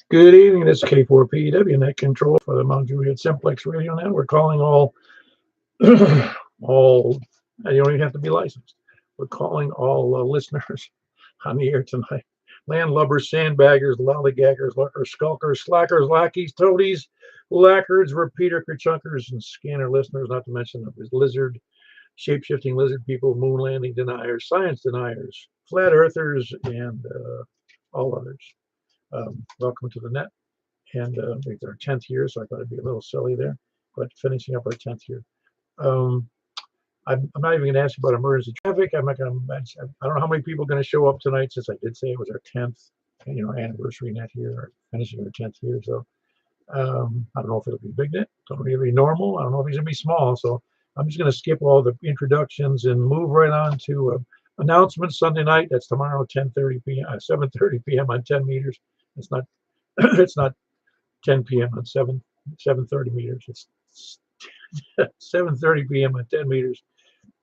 Good evening. This is K4PW Net Control for the Mount Juliet Simplex Radio Net. We're calling all, all. You don't even have to be licensed. We're calling all listeners on the air tonight. Landlubbers, sandbaggers, lollygaggers, lurkers, skulkers, slackers, lackeys, toadies, lacquards, repeater, kerchunkers, and scanner listeners. Not to mention the lizard, shape-shifting lizard people, moon landing deniers, science deniers, flat earthers, and all others. Welcome to the net. And it's our 10th year, so I thought it'd be a little silly there, but finishing up our 10th year. I'm not even going to ask you about emergency traffic. I'm not going to mention. I don't know how many people are going to show up tonight, since I did say it was our 10th, anniversary net here, or finishing our 10th year. So I don't know if it'll be big net. Don't know if it'll be normal. I don't know if it's going to be small. So I'm just going to skip all the introductions and move right on to announcements. Sunday night. That's tomorrow, 10:30 p.m. 7:30 p.m. on 10 meters. It's not. It's not 10 p.m. on 7:30 meters. It's 7:30 p.m. on 10 meters,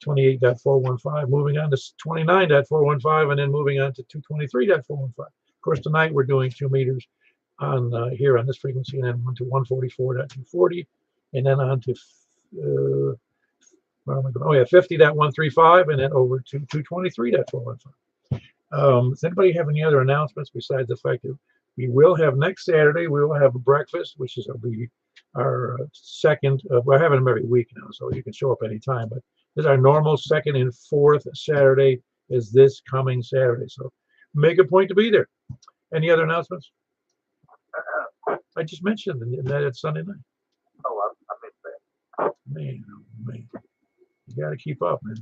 28.415. Moving on to 29.415, and then moving on to 223.415. Of course, tonight we're doing 2 meters on here on this frequency, and then on to 144.240, and then on to where am I going? Oh yeah, 50.135, and then over to 223.415. Does anybody have any other announcements besides the fact that we will have next Saturday, we will have a breakfast, which is be our second, we're having them every week now, so you can show up anytime, but this is our normal second and fourth Saturday is this coming Saturday, so make a point to be there. Any other announcements? I just mentioned that it's Sunday night. Oh, I missed that. Man, oh man, you got to keep up, man.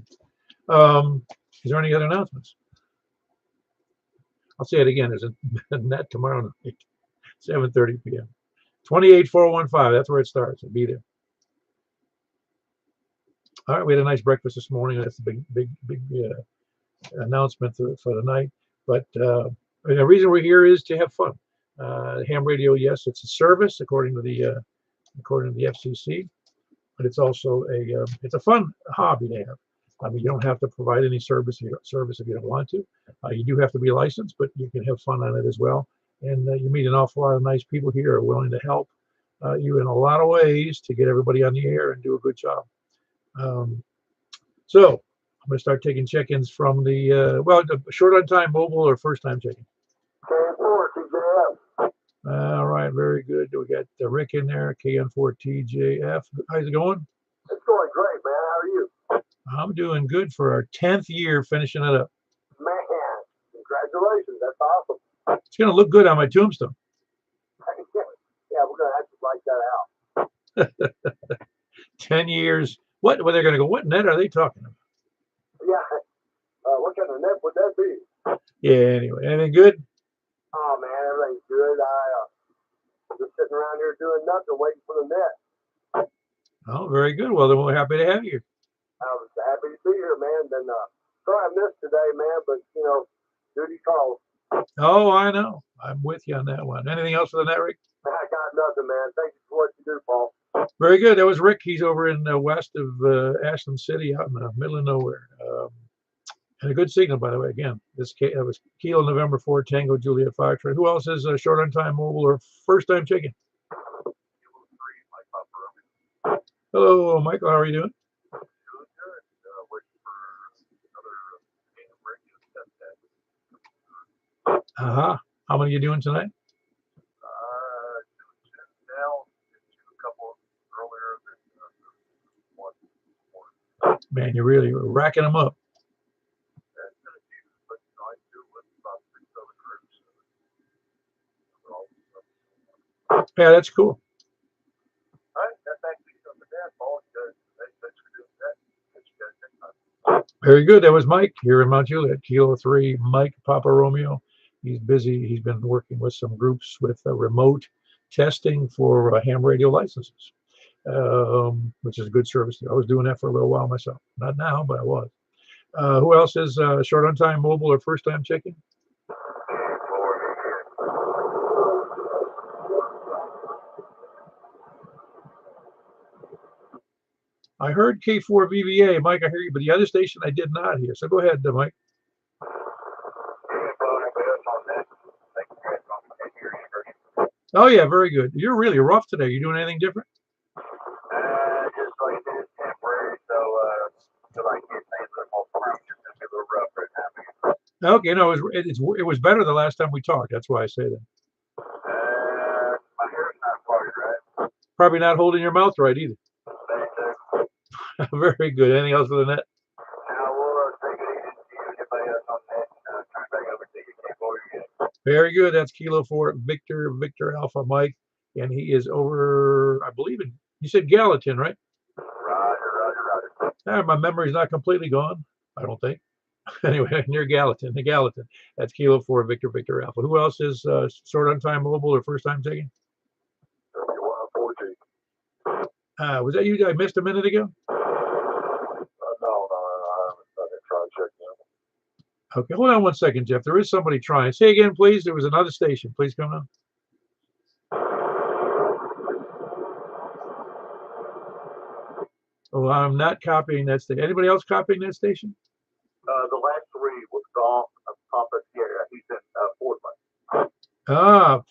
Is there any other announcements? I'll say it again. There's a net tomorrow night, 7:30 p.m. 28.415. That's where it starts. It'll be there. All right, we had a nice breakfast this morning. That's a big announcement for the night. But the reason we're here is to have fun. Ham radio, yes, it's a service according to the FCC, but it's also it's a fun hobby to have. I mean, you don't have to provide any service if you don't want to. You do have to be licensed, but you can have fun on it as well. And you meet an awful lot of nice people here who are willing to help you in a lot of ways to get everybody on the air and do a good job. So I'm going to start taking check-ins from the short on time mobile or first time check-in. All right, very good. We got Rick in there, KN4TJF. How's it going? It's going great, man. How are you? I'm doing good for our 10th year, finishing it up. Man, congratulations. That's awesome. It's going to look good on my tombstone. Yeah, we're going to have to write that out. 10 years. What? Well, they're going to go, what net are they talking about? Yeah. What kind of net would that be? Yeah, anyway. Anything good? Oh, man, everything's good. I'm just sitting around here doing nothing, waiting for the net. Oh, very good. Well, then we're happy to have you. I was happy to be here, man. Then sorry I missed today, man, but duty calls. Oh, I know. I'm with you on that one. Anything else for the net, Rick? I got nothing, man. Thank you for what you do, Paul. Very good. That was Rick. He's over in west of Ashland City, out in the middle of nowhere. And a good signal, by the way. Again, this was Kilo November 4 Tango Juliet Foxtrot. Who else is short on time mobile or first time chicken? Hello, Michael. How are you doing? Uh-huh. How many are you doing tonight? Man, you're really racking them up. Yeah, that's cool. Very good. That was Mike here in Mount Juliet, Kilo 3, Mike Papa Romeo. He's busy. He's been working with some groups with remote testing for ham radio licenses, which is a good service. I was doing that for a little while myself. Not now, but I was. Who else is short on time mobile or first time checking? I heard K4VVA, Mike. I hear you, but the other station I did not hear. So go ahead, Mike. Oh yeah, very good. You're really rough today. You doing anything different? Just like it is temporary, so till I get things a little more firm, just gonna be a little rough right now. Okay, no, it was better the last time we talked. That's why I say that. My hair's not parted right. Probably not holding your mouth right either. Thanks, sir. Very good. Anything else for the net? Now we'll take it easy to you. Anybody else on that? Turn back over to you. Can't bore you again. Very good. That's Kilo 4 Victor Alpha Mike, and he is over, I believe in. You said Gallatin, right? Roger. My memory's not completely gone. I don't think. Anyway, near Gallatin, the Gallatin. That's Kilo 4 Victor Alpha. Who else is short on time mobile or first time taking? Was that you I missed a minute ago? No, I haven't tried checking in. Okay, hold on one second, Jeff. There is somebody trying. Say again, please. There was another station. Please come on. Oh, I'm not copying that station. Anybody else copying that station? The last three was Golf, Papa Sierra. He's in Portland.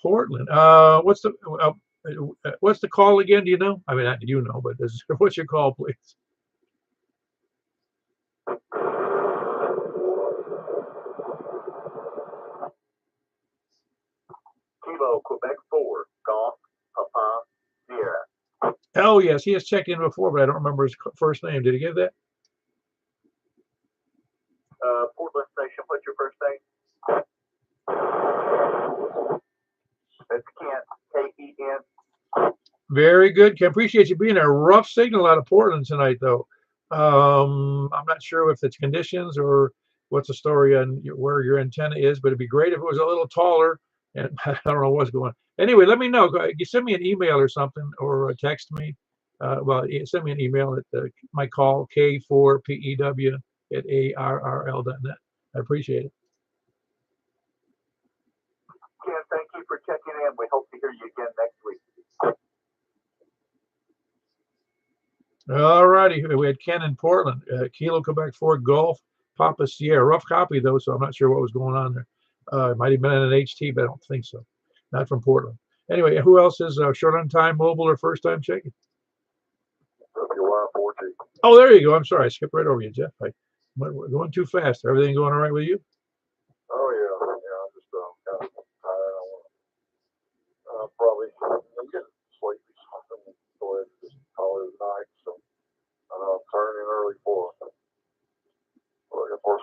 Portland. What's the call again? Do you know? I mean, not you know, but what's your call, please? Kilo, Quebec 4, Golf, Papa Sierra. Oh, yes, he has checked in before, but I don't remember his first name. Did he give that? Portland Station, what's your first name? That's Kent, K-E-N. Very good. Ken, appreciate you being there. Rough signal out of Portland tonight, though. I'm not sure if it's conditions or what's the story on where your antenna is, but it'd be great if it was a little taller. And I don't know what's going on. Anyway, let me know. You send me an email or something, or text me. Send me an email at my call K4PEW at ARRL.net. I appreciate it. Ken, thank you for checking in. We hope to hear you again next week. All righty. We had Ken in Portland, Kilo Quebec 4 Golf, Papa Sierra. Rough copy, though, so I'm not sure what was going on there. It might have been an HT, but I don't think so. Not from Portland. Anyway, who else is short on time mobile or first time checking? Oh, there you go. I'm sorry. I skipped right over you, Jeff. We're going too fast. Everything going all right with you? Oh, yeah. I'm just kind of tired. Probably I'm getting sleepy. I'm going to go ahead and just call it a night. So I know I'm turning early for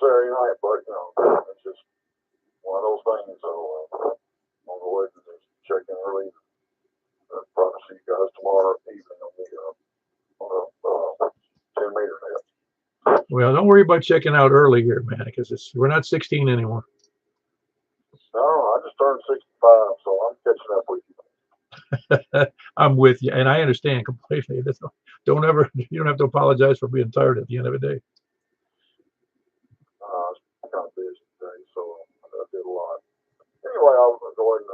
Saturday night, but it's just one of those things. So I'll go ahead and just check in early. Probably see you guys tomorrow evening on the 10-meter net. Well, don't worry about checking out early here, man, because we're not 16 anymore. No, I just turned 65, so I'm catching up with you. I'm with you, and I understand completely. You don't have to apologize for being tired at the end of the day. I was kind of busy today, so I did a lot. Anyway, I'll go ahead and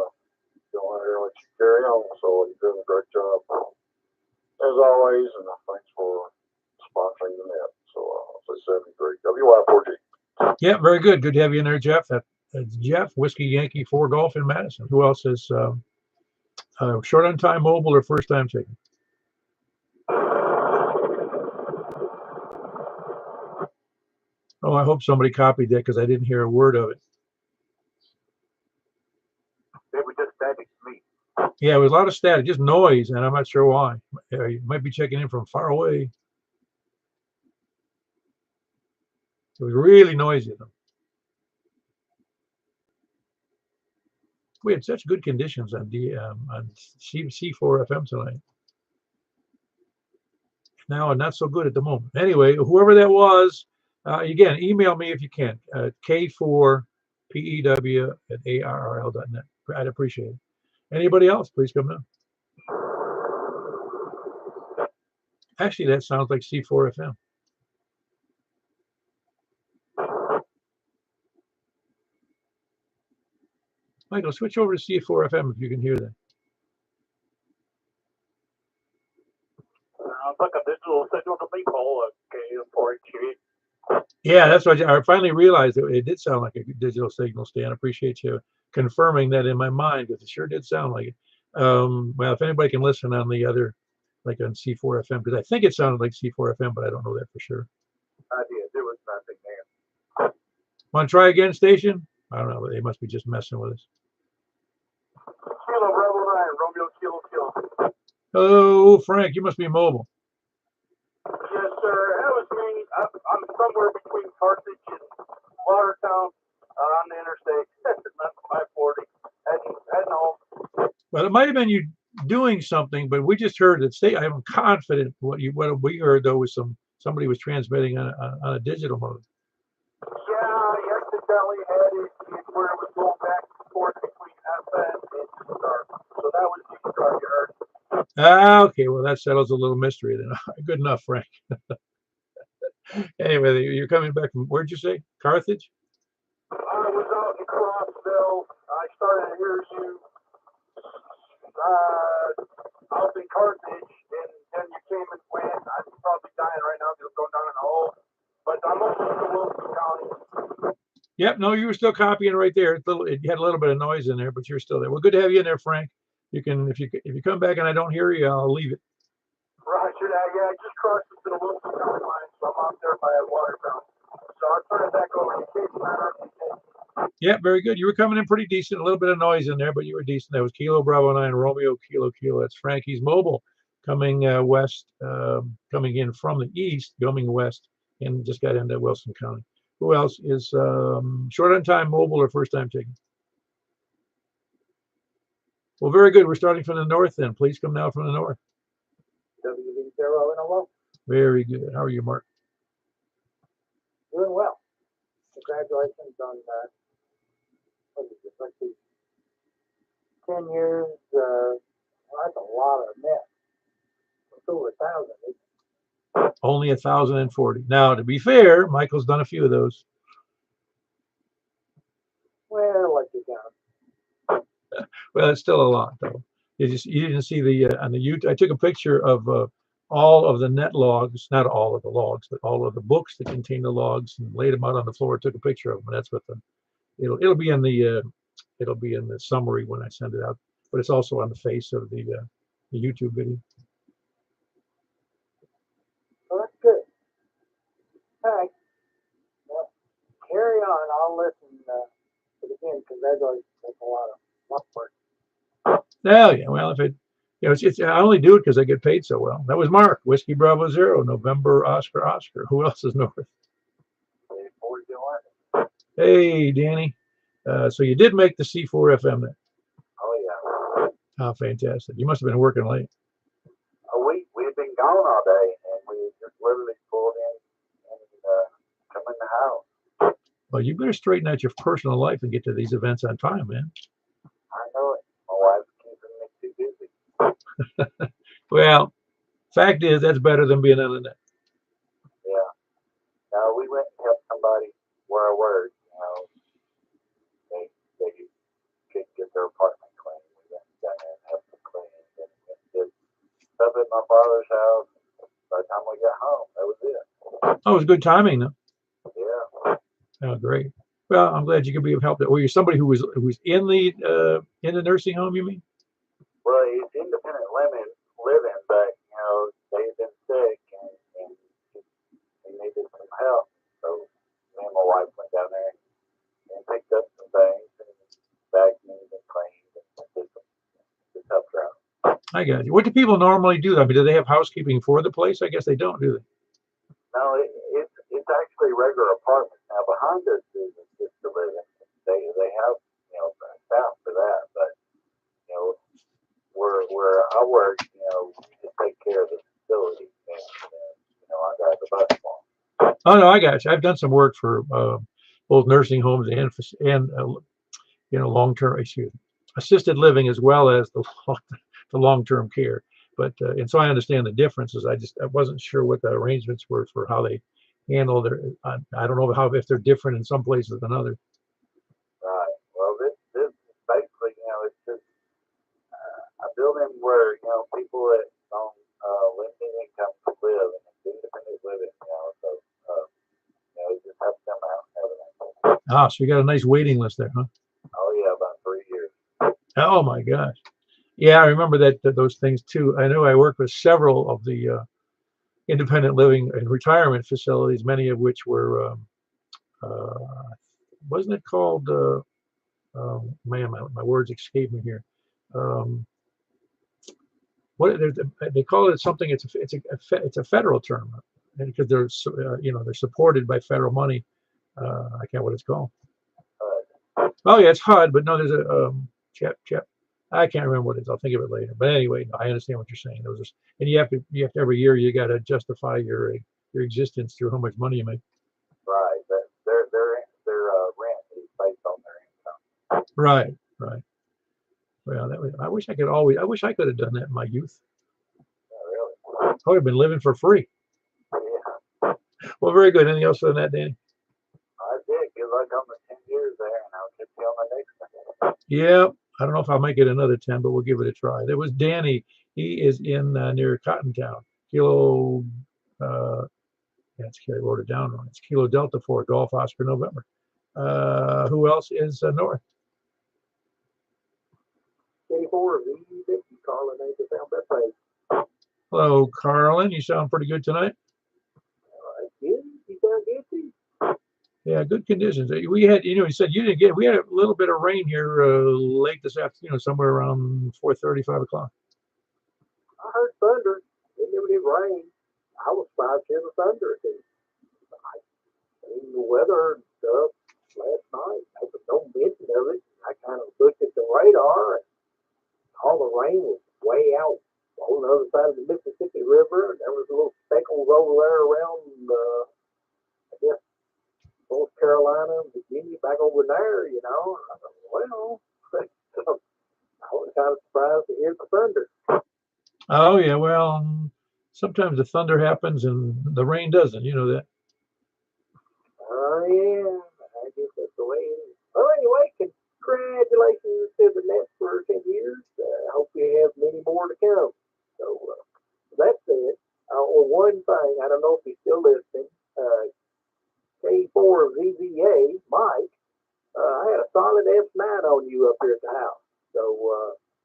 go in here and let you carry on. So you're doing a great job, as always, and thanks for sponsoring the net. So say 73 WI4G. Yeah, very good. Good to have you in there, Jeff. That's Jeff, Whiskey Yankee 4 Golf in Madison. Who else is short on time mobile or first time checking? Oh, I hope somebody copied that because I didn't hear a word of it. It was just static to me. Yeah, it was a lot of static, just noise, and I'm not sure why. You might be checking in from far away. It was really noisy, though. We had such good conditions on C4 FM tonight. Now, not so good at the moment. Anyway, whoever that was, again, email me if you can. K4PEW at ARRL.net. I'd appreciate it. Anybody else, please come in. Actually, that sounds like C4 FM. Michael, switch over to C4 FM if you can hear that. Sounds like a digital signal to me, Paul. Yeah, that's what I finally realized. It did sound like a digital signal, Stan. I appreciate you confirming that in my mind because it sure did sound like it. Well, if anybody can listen on the other, like on C4FM, because I think it sounded like C4FM, but I don't know that for sure. I did. There was nothing there. Want to try again, station? I don't know. They must be just messing with us. Kilo Rebel 9, Romeo Kilo Kilo. Oh, Frank, you must be mobile. Yes, sir. That was me. I'm somewhere between Carthage and Watertown on the interstate. That's 540. Heading home. Well, it might have been you doing something, but we just heard that. I'm confident what we heard though was somebody was transmitting on a digital mode. Yeah, I accidentally had it where it was going back and forth between FM and Star. So that was the Star you heard. Okay, well that settles a little mystery then. Good enough, Frank. Anyway, you're coming back from, where'd you say? Carthage? I was out in Crossville. I started to hear you out in Carthage, and then you came and went. I'm probably dying right now because I'm going down in the hole. But I'm over to Wilson County. Yep, no, you were still copying right there. It had a little bit of noise in there, but you're still there. Well, good to have you in there, Frank. You can, if you come back and I don't hear you, I'll leave it. Roger that. Yeah, I just crossed into the Wilson County line, so I'm out there by Watertown. So I'll turn it back over to Casey. Yeah, very good. You were coming in pretty decent. A little bit of noise in there, but you were decent. That was Kilo Bravo 9 Romeo Kilo Kilo. That's Frankie's mobile coming west, coming in from the east, going west, and just got into Wilson County. Who else is short on time mobile or first time taking? Well, very good. We're starting from the north then. Please come now from the north. WV0 Very good. How are you, Mark? Doing well. Congratulations on what is it, let's see, 10 years. That's a lot of net. It's over 1,000. Only 1,040. Now, to be fair, Michael's done a few of those. Well, like you got. Well, it's still a lot, though. You didn't see the on the YouTube. I took a picture of all of the net logs, not all of the logs, but all of the books that contain the logs, and laid them out on the floor. Took a picture of them, and that's what it'll be in the summary when I send it out. But it's also on the face of the YouTube video. Well, that's good. All right. Well, carry on. I'll listen. But again, congratulations. That's a lot of work. Oh yeah, well if it, I only do it because I get paid so well. That was Mark, Whiskey Bravo 0, November Oscar Oscar. Who else is north? Hey Danny, so you did make the C4FM then? Oh yeah. Oh, fantastic! You must have been working late. We've been gone all day, and we just literally pulled in and come in the house. Well, you better straighten out your personal life and get to these events on time, man. I know it. My wife's keeping me too busy. Well, fact is, that's better than being on the net. Yeah. No, we went and helped somebody where I work. You know, they could get their apartment clean. We went down there and helped them clean. And did stuff at my father's house. By the time we got home, that was it. Oh, it was good timing, though. Yeah. Oh, great. Well, I'm glad you could be of help. Were you somebody who was in the nursing home? You mean? Well, it's independent living, but you know they've been sick and they needed some help. So me and my wife went down there and picked up some things and vacuumed and cleaned and just helped her out. I got you. What do people normally do? I mean, do they have housekeeping for the place? I guess they don't, do they? No, it's actually regular apartments. Now behind us is assisted living. They have staff for that, but you know where I work, we just take care of the facility, and I got the bus one. Oh no, I got you. I've done some work for both nursing homes and long-term, assisted living as well as the long-term care. But and so I understand the differences. I wasn't sure what the arrangements were for how they handle their. I don't know if they're different in some places than others. Right. Well, this basically, it's just a building where people that don't limited income can live, and it's independent living. So it just helps them out and everything. So you got a nice waiting list there, huh? Oh yeah, about 3 years. Oh my gosh. Yeah, I remember those things too. I know I worked with several of the independent living and retirement facilities, many of which were, uh, wasn't it called? Man, my words escape me here. Um, what they call it something? It's a federal term, because they're they're supported by federal money. I can't what it's called. Oh yeah, it's HUD, but no, there's a chap. I can't remember what it is. I'll think of it later. But anyway, no, I understand what you're saying. There was just, and you have to every year you got to justify your existence through how much money you make. Right. Their rent is based on their income. Right. Right. Well, I wish I wish I could have done that in my youth. Yeah, really. I would have been living for free. Yeah. Well, very good. Anything else on that, Danny? I did. Good luck on the 10 years there, and I'll get you on my next one. Yeah. I don't know if I'll make it another 10, but we'll give it a try. There was Danny. He is in near Cottontown. Kilo. I wrote it down wrong. It's Kilo Delta 4 Golf Oscar November. Who else is north? 24 VU50, Carlin, they found that place. Hello, Carlin. You sound pretty good tonight. You sound good too. Yeah, good conditions. We had, you said you didn't get. We had a little bit of rain here late this afternoon, somewhere around 4:30, 5 o'clock. I heard thunder. It never did rain. I was 5 10 of thunder. In the weather and stuff last night. There was no mention of it. I kind of looked at the radar, and all the rain was way out on the other side of the Mississippi River. And there was little speckles over there around, I guess, North Carolina, Virginia, back over there, I thought, well, I was kind of surprised to hear the thunder. Oh yeah, well, sometimes the thunder happens and the rain doesn't. You know that. Oh, yeah. I guess that's the way it is. Well, anyway, congratulations to the Nets for 10 years. I hope you have many more to come. So, that said, one thing, I don't know if he's still listening, K4VVA, Mike, I had a solid F9 on you up here at the house. So,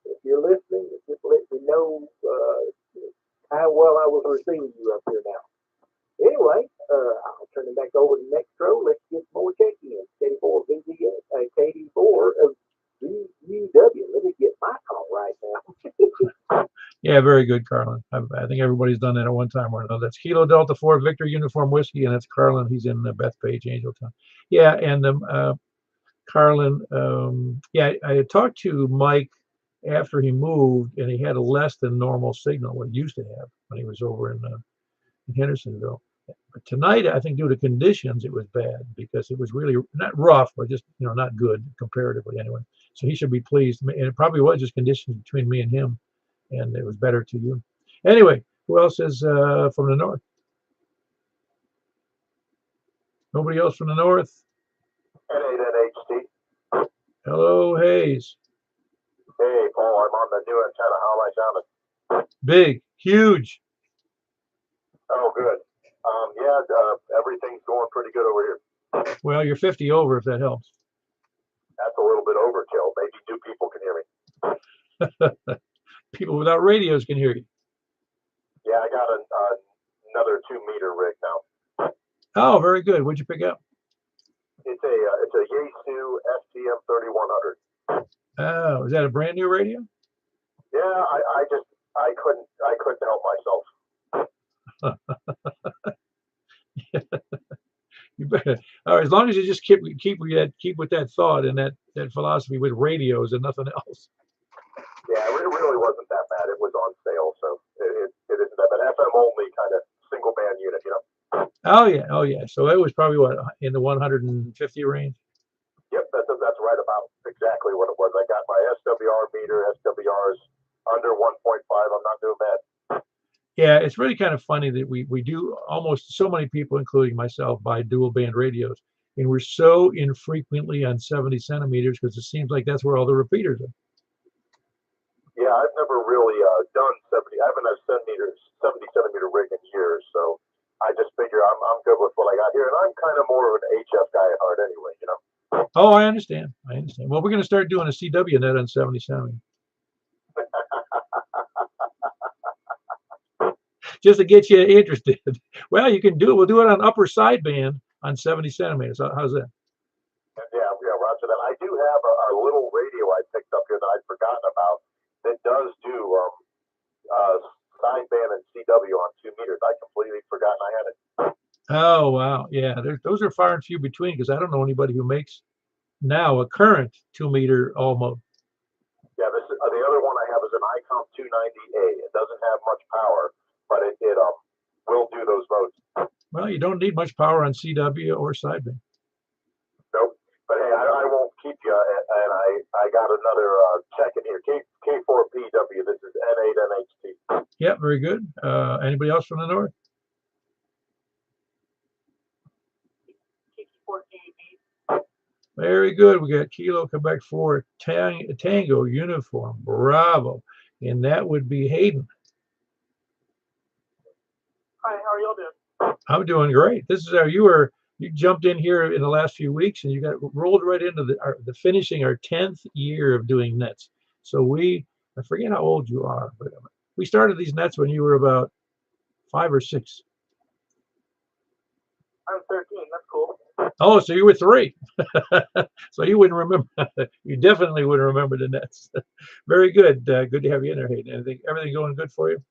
if you're listening, just let me know how well I was receiving you up here now. Anyway, I'll turn it back over to the next row. Let's get more check-in. KD4 KD4 of VUW. Let me get my call right now. Yeah, very good, Carlin. I think everybody's done that at one time or another. That's Kilo Delta 4 Victor Uniform Whiskey, and that's Carlin. He's in Bethpage, Angeltown. Yeah, and Carlin, I had talked to Mike after he moved, and he had a less than normal signal, what he used to have when he was over in Hendersonville. But tonight, I think due to conditions, it was bad because it was really not rough, but just not good comparatively anyway. So he should be pleased, and it probably was just conditions between me and him, and it was better to you. Anyway, who else is from the north? Nobody else from the north? N8NHT. Hello, Hayes. Hey, Paul, I'm on the new antenna. How am I sounding? Big, huge. Oh, good. Everything's going pretty good over here. Well, you're 50 over, if that helps. That's a little bit overkill. Maybe new people can hear me. People without radios can hear you. Yeah, I got another 2-meter rig now. Oh, very good. What'd you pick up? It's a Yaesu STM 3100. Oh, is that a brand new radio? Yeah, I couldn't help myself. You better. All right, as long as you just keep with that thought and that philosophy with radios and nothing else. Yeah, it really wasn't that bad. It was on sale, so it isn't that bad. FM only kind of single band unit, Oh yeah. So it was probably what, in the 150 range. Yep, that's right about exactly what it was. I got my SWR meter. SWR's under 1.5. I'm not doing bad. Yeah, it's really kind of funny that we do, almost so many people, including myself, buy dual band radios, and we're so infrequently on 70 centimeters because it seems like that's where all the repeaters are. Yeah, I've never really done 70. I haven't had 70 centimeter rig in years, so I just figure I'm good with what I got here, and I'm kind of more of an HF guy at heart anyway, Oh, I understand. Well, we're going to start doing a CW net on 70 centimeters. just to get you interested. Well, you can do it. We'll do it on upper sideband on 70 centimeters. How's that? Yeah, yeah, roger that. I do have a little radio I picked up here that I'd forgotten about that does do sideband and CW on 2 meters. I completely forgotten I had it. Oh, wow. Yeah, those are far and few between because I don't know anybody who makes now a current 2-meter all mode. Yeah, this is, the other one I have is an ICOM 290A. It doesn't have much power, but it will do those modes. Well, you don't need much power on CW or sideband. Nope. But hey, I won't keep you, and I got another check in here. K4PW. This is N8NHT. Yeah, very good. Anybody else from the north? Very good. We got Kilo Quebec 4 Tango uniform. Bravo. And that would be Hayden. Hi, how are y'all doing? I'm doing great. This is you jumped in here in the last few weeks and you got rolled right into the finishing our 10th year of doing nets. So I forget how old you are, but we started these nets when you were about 5 or 6. I'm 13. That's cool. Oh, so you were 3. So you wouldn't remember. You definitely wouldn't remember the nets. Very good. Good to have you in there, Hayden. Everything going good for you?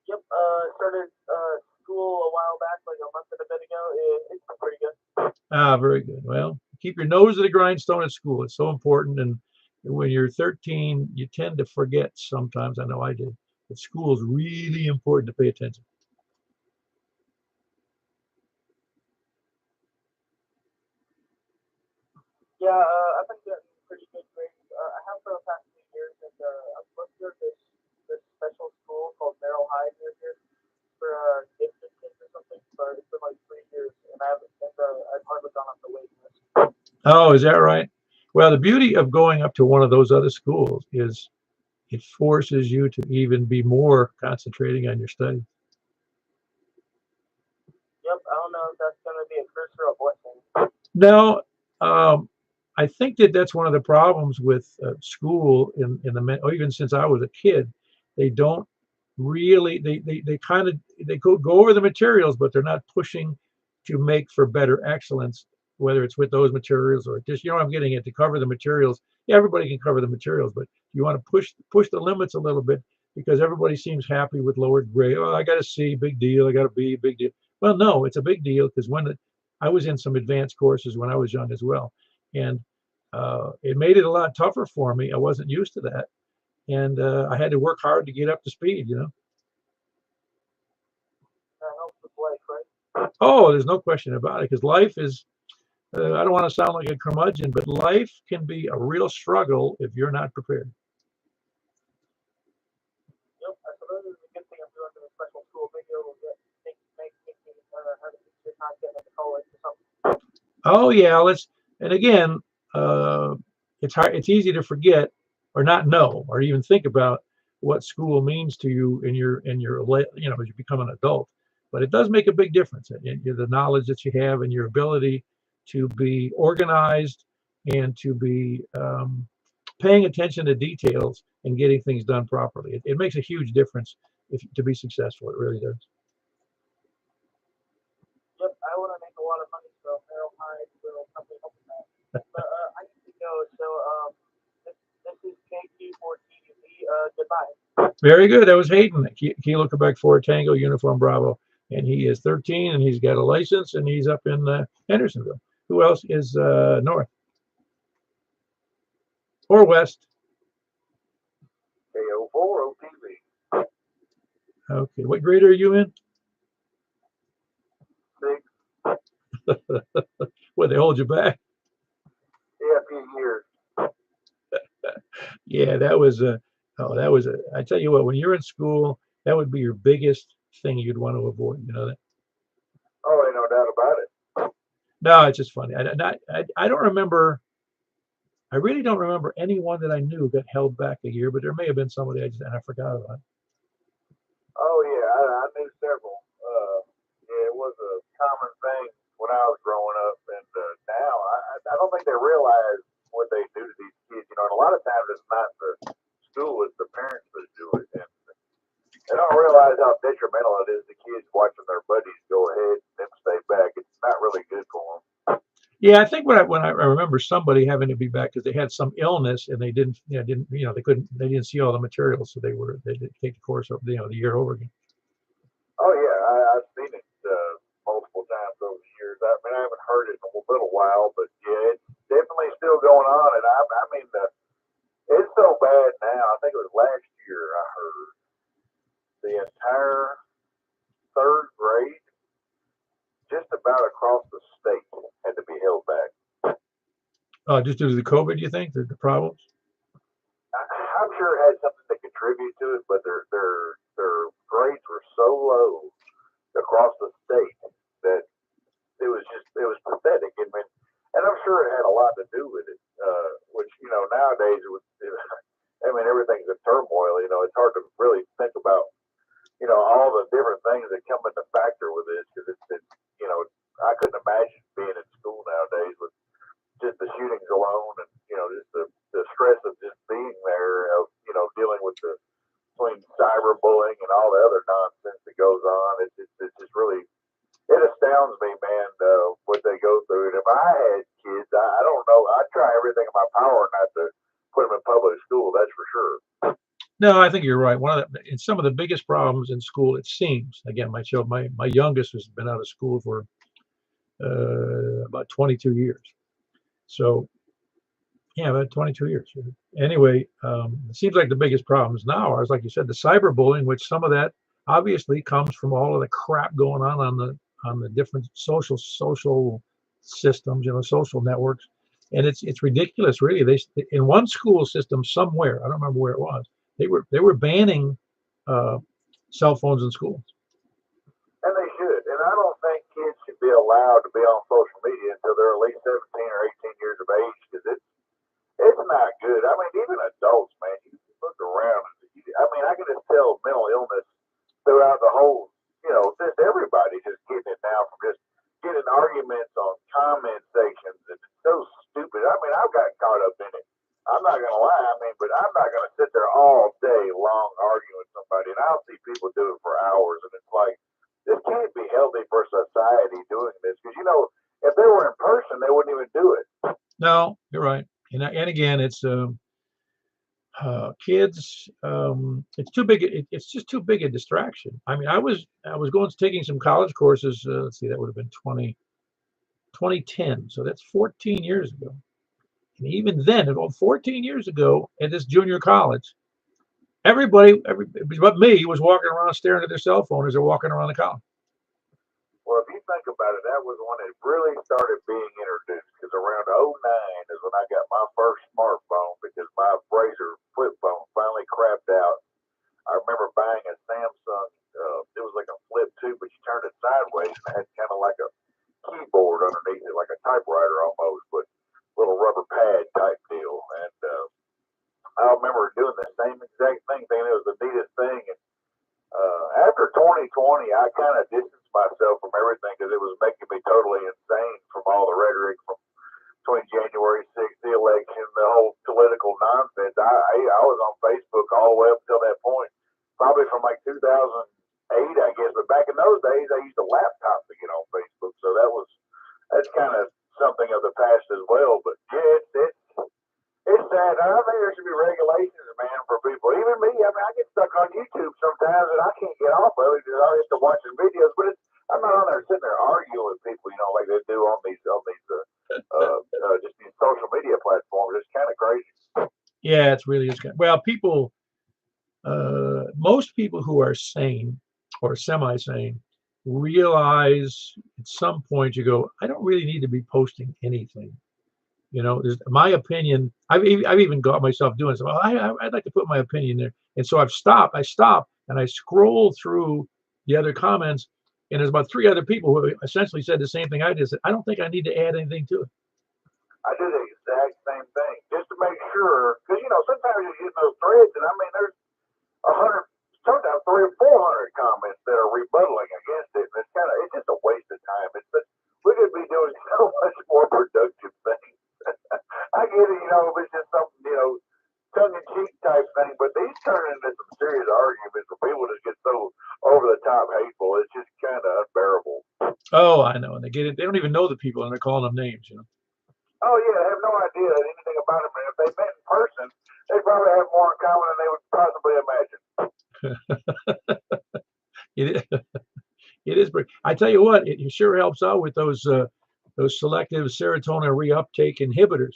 Yep. Started school a while back, like a month and a bit ago. It's pretty good. Ah, very good. Well, keep your nose to the grindstone at school. It's so important. And when you're 13, you tend to forget sometimes. I know I did. But school is really important to pay attention. Yeah, I've been getting pretty good grades. I have for the past few years, and I've looked at this special school called Merrill High near here for gifted kids or something. But it's been like 3 years, and I've hardly gone up the waiting list. Oh, is that right? Well, the beauty of going up to one of those other schools is it forces you to even be more concentrating on your studies. Yep. I don't know if that's going to be a curse or a blessing. No, I think that's one of the problems with school or even since I was a kid. They don't really they kind of they go over the materials, but they're not pushing to make for better excellence, whether it's with those materials or just I'm getting it to cover the materials. Yeah, everybody can cover the materials, but you want to push the limits a little bit because everybody seems happy with lower grade. Oh, I got a C, big deal. I got a B, big deal. Well, no, it's a big deal because I was in some advanced courses when I was young as well, and it made it a lot tougher for me. I wasn't used to that, and I had to work hard to get up to speed. That helps with life, right? Oh, there's no question about it, because life is. I don't want to sound like a curmudgeon, but life can be a real struggle if you're not prepared. Yep, I suppose it's a good thing I'm doing in a special school. Maybe it'll make me how to teach not getting into college or something. Oh yeah, and again, it's hard. It's easy to forget or not know or even think about what school means to you as you become an adult. But it does make a big difference in the knowledge that you have and your ability to be organized and to be paying attention to details and getting things done properly. It makes a huge difference to be successful. It really does. Yep, I want to make a lot of money, so Merrill High will probably help with that. But I need to go. So this is KQ4TUP. Goodbye. Very good. That was Hayden, Kilo Quebec 4 Tango Uniform Bravo. And he is 13 and he's got a license and he's up in Hendersonville. Who else is north or west? KO4 OTV. Okay. What grade are you in? 6. Well, they hold you back. Yeah, a few years. Yeah, I tell you what, when you're in school, that would be your biggest thing you'd want to avoid. You know that? Oh, ain't no doubt about it. No, it's just funny. I don't remember. I really don't remember anyone that I knew got held back a year, but there may have been somebody I forgot about. Oh yeah, I knew several. Yeah, it was a common thing when I was growing up, and now I don't think they realize what they do to these kids. And a lot of times it's not the school; it's the parents that do it. And don't realize how detrimental it is to kids watching their buddies go ahead and them stay back. It's not really good for them. Yeah, I think when I remember somebody having to be back because they had some illness and they didn't they didn't see all the materials, so they didn't take the course over the year over again. Oh yeah, I've seen it multiple times over the years. I mean, I haven't heard it in a little while, but yeah, it's definitely still going on. And I mean, it's so bad now. I think it was last year I heard the entire third grade, just about across the state, had to be held back. Just due to the COVID, you think the problems? I'm sure it had something to contribute to it, but their grades were so low across the state that it was pathetic. And I'm sure it had a lot to do with it. Which nowadays I mean everything's in turmoil. It's hard to really think about all the different things that come into factor with this because it's I couldn't imagine being in school nowadays with just the shootings alone and just the stress of just being there of dealing with between cyberbullying and all the other nonsense that goes on. It's just really it astounds me, man, what they go through. And if I had kids, I don't know. I'd try everything in my power not to put them in public school. That's for sure. No, I think you're right. And some of the biggest problems in school, it seems, again, my youngest has been out of school for about 22 years. So, yeah, about 22 years. Anyway, it seems like the biggest problems now are, like you said, the cyberbullying, which some of that obviously comes from all of the crap going on the different social systems, social networks. And it's ridiculous, really. In one school system somewhere, I don't remember where it was, they were banning cell phones in schools. And they should. And I don't think kids should be allowed to be on social media until they're at least 17 or 18 years of age because it's not good. I mean, even adults, man, you look around. I mean, I can just tell mental illness throughout the whole, just everybody just getting it now from just getting arguments on comment sections. And it's so stupid. I mean, I've got caught up in it. I'm not going to lie. I mean, but I'm not going to sit there all day long arguing with somebody. And I'll see people do it for hours. And it's like, this can't be healthy for society doing this. Because, if they were in person, they wouldn't even do it. No, you're right. And again, it's kids. It's too big. It's just too big a distraction. I mean, I was taking some college courses. Let's see, that would have been 2010. So that's 14 years ago. And even then, about 14 years ago, at this junior college, everybody but me was walking around staring at their cell phone as they're walking around the college. Well, if you think about it, that was when it really started being introduced. Because around '09 is when I got my first smartphone because my Razor flip phone finally crapped out. I remember buying a Samsung. It was like a flip too, but you turned it sideways and it had kind of like a keyboard underneath it, like a typewriter almost, but little rubber pad type deal. And I remember doing the same exact thing, thinking it was the neatest thing. And after 2020, I kind of distanced myself from everything because it was making me totally insane from all the rhetoric from between January 6th, the election, the whole political nonsense. I was on Facebook all the way up until that point, probably from like 2008, I guess. But back in those days, I used a laptop to get on Facebook, so that's kind of something of the past as well. But yeah, it's sad. I think there should be regulations, man, for people. Even me, I mean, I get stuck on YouTube sometimes and I can't get off of it because I used to watching videos, but I'm not on there sitting there arguing with people, like they do on these just these social media platforms. It's kind of crazy. Yeah, well, most people who are sane or semi-sane realize at some point you go, I don't really need to be posting anything. My opinion. I've even got myself doing so. Well, I'd like to put my opinion there, and so I stop, and I scroll through the other comments, and there's about 3 other people who essentially said the same thing I did. I don't think I need to add anything to it. I do the exact same thing just to make sure, because sometimes you get those threads, and I mean there's 100, sometimes 300 or 400 comments that are rebuttaling against it, and it's just a waste of time. We could be doing so much more productive things. I get it, if it's just something, tongue-in-cheek type thing, but these turn into some serious arguments where people people just get so over the top hateful. It's just kind of unbearable. Oh, I know. And they get it. They don't even know the people, and they're calling them names. Oh yeah, I have no idea anything about them. And if they met in person, they probably have more in common than they would possibly imagine. It is. I tell you what, it sure helps out with those selective serotonin reuptake inhibitors.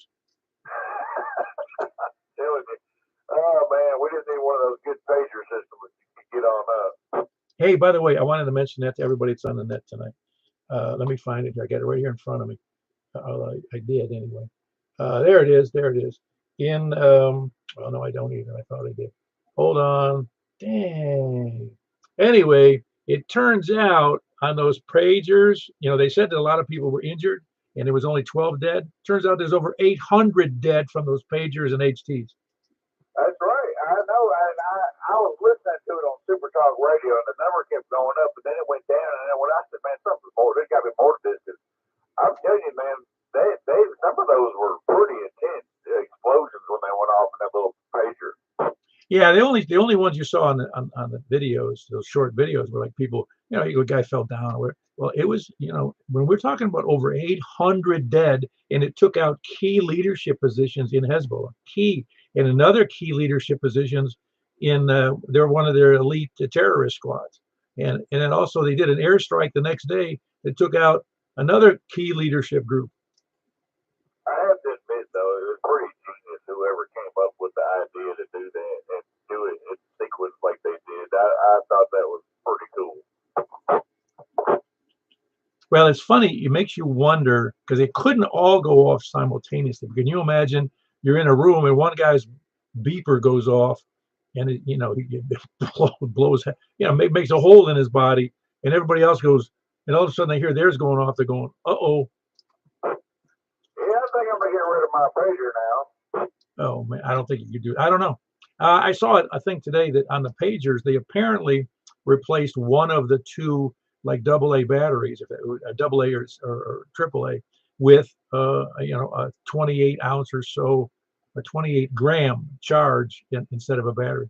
Oh man, we just need one of those good pager systems to get on up. Hey, by the way, I wanted to mention that to everybody that's on the net tonight. Let me find it. I got it right here in front of me. I did anyway. There it is. There it is. Well, no, I don't either. I thought I did. Hold on. Dang. Anyway, it turns out on those pagers, they said that a lot of people were injured and there was only 12 dead. Turns out there's over 800 dead from those pagers and HTs. That's right. I know. I was listening to it on Super Talk Radio, and the number kept going up, but then it went down. And then when I said, "Man, something's more. There's got to be more to this." Because I'm telling you, man, they some of those were pretty intense explosions when they went off in that little pager. Yeah, the only ones you saw on the videos, those short videos, were like people, a guy fell down. Well, it was, when we're talking about over 800 dead, and it took out key leadership positions in Hezbollah, and another key leadership positions in they're one of their elite terrorist squads, and then also they did an airstrike the next day that took out another key leadership group. I have to admit, though, it was pretty genius whoever came up with the idea to do that and do it in sequence like they did. I thought that was pretty cool. Well, it's funny. It makes you wonder because they couldn't all go off simultaneously. Can you imagine you're in a room and one guy's beeper goes off and he blows, makes a hole in his body, and everybody else goes, and all of a sudden they hear theirs going off. They're going, uh-oh. Yeah, I think I'm gonna get rid of my pager now. Oh man, I don't think you could do it. I don't know. I saw it. I think today that on the pagers they apparently replaced one of the two like AA batteries, a AA or AAA, with a 28 ounce or so, a 28 gram charge instead of a battery.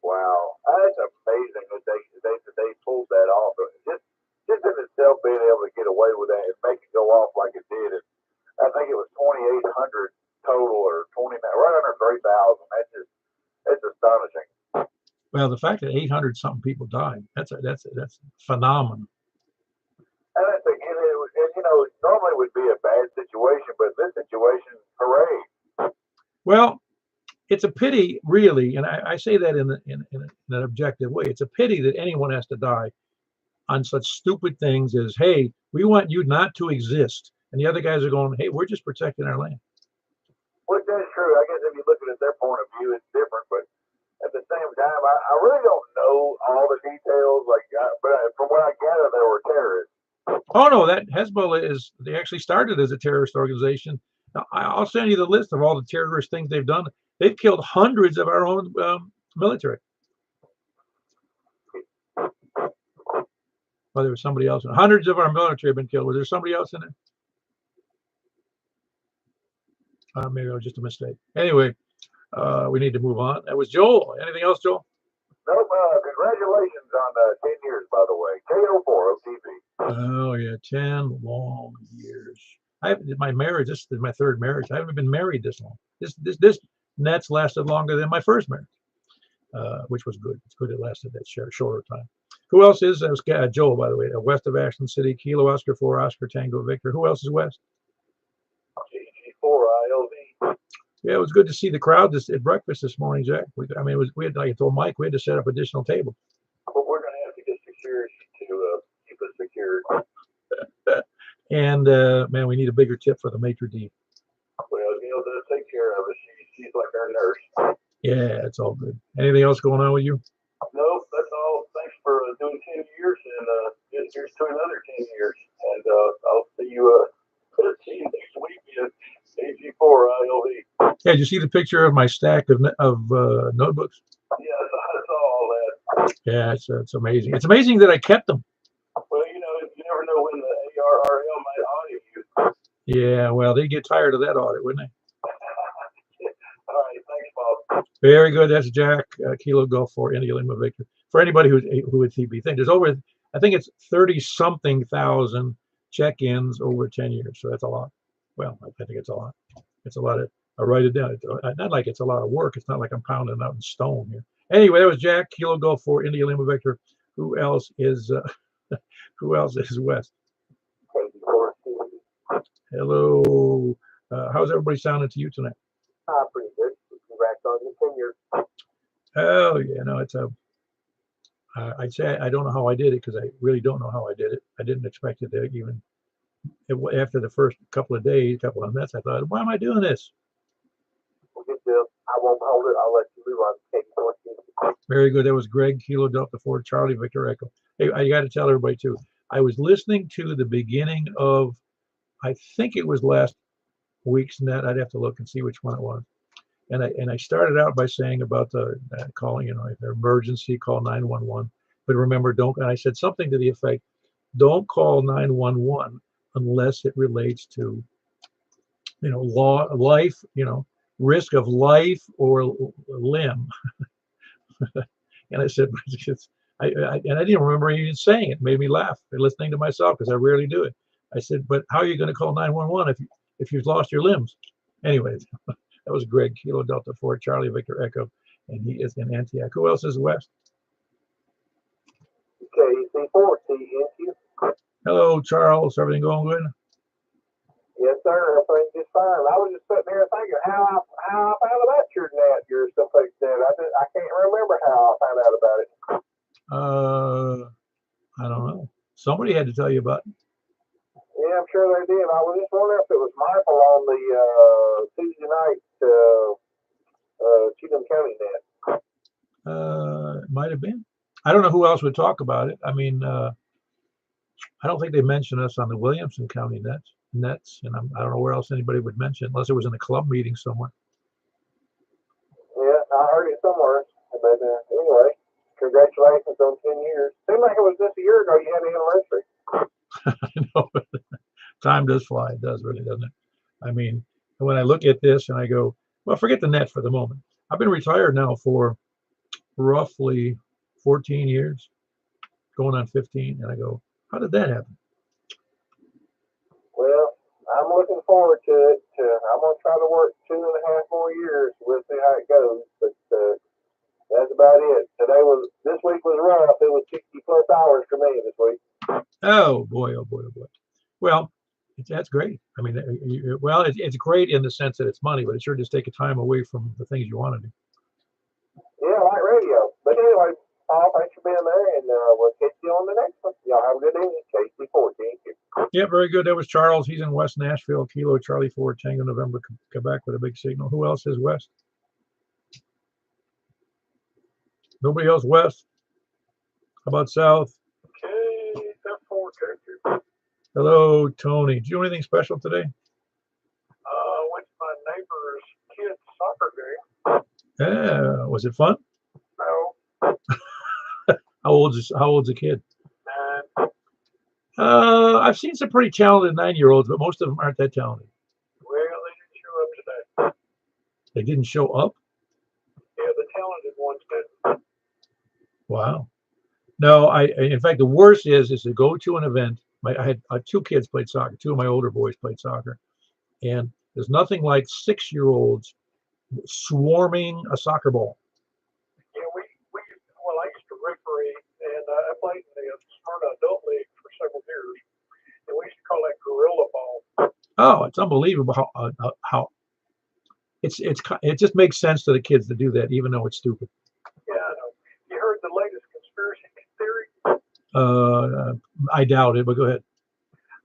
Wow, that's amazing that they pulled that off. Just in itself being able to get away with that and make it go off like it did, and I think it was 2,800 total or 29, right under 3,000. It's astonishing. Well, the fact that 800 something people died, that's phenomenal. And that's again, normally would be a bad situation, but this situation, hooray! Well, it's a pity, really, and I say that in an objective way. It's a pity that anyone has to die on such stupid things as, hey, we want you not to exist, and the other guys are going, hey, we're just protecting our land. Well, that's true. I guess if you look at it their point of view, it's different, but at the same time, I really don't know all the details. But from what I gather, there were terrorists. Oh no, that Hezbollah they actually started as a terrorist organization. Now, I'll send you the list of all the terrorist things they've done. They've killed hundreds of our own military. Well, there was somebody else. Hundreds of our military have been killed. Was there somebody else in it? Maybe it was just a mistake. Anyway, we need to move on. That was Joel. Anything else, Joel? Nope. Congratulations on 10 years, by the way. KO4 OTV. Oh yeah, 10 long years. My marriage. This is my third marriage. I haven't been married this long. This Nets lasted longer than my first marriage, which was good. It's good it lasted that shorter time. Who else is? That was Joel, by the way. West of Ashland City, Kilo Oscar 4 Oscar Tango Victor. Who else is west? GG4 ILV. Yeah, it was good to see the crowd at breakfast this morning, Jack. We had, like I told Mike, we had to set up additional tables. But we're going to have to get security to keep us secured. And man, we need a bigger tip for the maitre d'. Well, does take care of us. She's like our nurse. Yeah, it's all good. Anything else going on with you? Nope, that's all. Thanks for doing 10 years, and here's to another 10 years. And I'll see you next week in AG4 ILV. Yeah, did you see the picture of my stack of notebooks? Yeah, I saw all that. Yeah, it's amazing. It's amazing that I kept them. Well, you never know when the ARRL might audit you. Yeah, well, they'd get tired of that audit, wouldn't they? All right, thanks, Bob. Very good. That's Jack, Kilo Golf for India Lima Victor. For anybody who would be thinking, there's over, I think it's 30-something thousand check-ins over 10 years. So that's a lot. Well, I think it's a lot. It's a lot of, I write it down. It's not like it's a lot of work. It's not like I'm pounding it out in stone here. Anyway, that was Jack, Kilo Golf for India Lima Victor. Who else is West? Hello. How's everybody sounding to you tonight? Pretty good. Congrats on your 10 years. Oh, yeah, no, it's a, I'd say I don't know how I did it because I really don't know how I did it. I didn't expect it to even, after the first couple of days, couple of nets, I thought, why am I doing this? We'll get this. I won't hold it. I'll let you move on to K14. Very good. That was Greg, Kilo Delta 4, Charlie, Victor Echo. Hey, I got to tell everybody too. I was listening to the beginning of, I think it was last week's net. I'd have to look and see which one it was. And I started out by saying about the calling, if an emergency, call 911. But remember, don't. And I said something to the effect, don't call 911 unless it relates to, life, risk of life or limb. And I said, and I didn't remember even saying it. It made me laugh listening to myself because I rarely do it. I said, but how are you going to call 911 if you've lost your limbs? Anyways, that was Greg, Kilo Delta 4, Charlie, Victor Echo, and he is in Antioch. Who else is West? KC4, TNQ. Hello, Charles. Everything going good? Yes, sir. Everything's just fine. I was just sitting here thinking how I found about your net, your Simplex net. I can't remember how I found out about it. I don't know. Somebody had to tell you about it. Yeah, I'm sure they did. I was just wondering if it was Michael on the Tuesday night Cheatham County net. It might have been. I don't know who else would talk about it. I mean, I don't think they mentioned us on the Williamson County nets, and I don't know where else anybody would mention unless it was in a club meeting somewhere. Yeah, I heard it somewhere. But anyway, congratulations on 10 years. Seemed like it was just a year ago you had an anniversary. I know. Time does fly. It does, really, doesn't it? I mean, when I look at this and I go, well, forget the net for the moment. I've been retired now for roughly 14 years, going on 15, and I go, how did that happen? Well, I'm looking forward to it. I'm going to try to work 2.5 more years. We'll see how it goes, but that's about it. This week was rough. It was 60+ hours for me this week. Oh boy, oh boy, oh boy. Well, that's great. I mean, it's great in the sense that it's money, but it sure does take a time away from the things you want to do. Yeah, like radio. But anyway, Paul, thanks for being there, and we'll catch you on the next one. Y'all have a good evening. KC14. Yeah, very good. That was Charles. He's in West Nashville, Kilo Charlie 4, Tango November, Quebec with a big signal. Who else is West? Nobody else West? How about South? KF4. Hello, Tony. Did you do anything special today? Went to my neighbor's kid's soccer game. Yeah. Was it fun? No. How old's the kid? 9. I've seen some pretty talented 9-year-olds, but most of them aren't that talented. Well, they didn't show up today. They didn't show up? Yeah, the talented ones didn't. Wow. No, in fact, the worst is to go to an event. I had 2 kids played soccer. 2 of my older boys played soccer, and there's nothing like 6-year-olds swarming a soccer ball. Yeah, I used to referee, and I played in the Smyrna Adult League for several years, and we used to call that gorilla ball. Oh, it's unbelievable how it just makes sense to the kids to do that, even though it's stupid. Yeah, I know. You heard the latest conspiracy theory? I doubt it, but go ahead.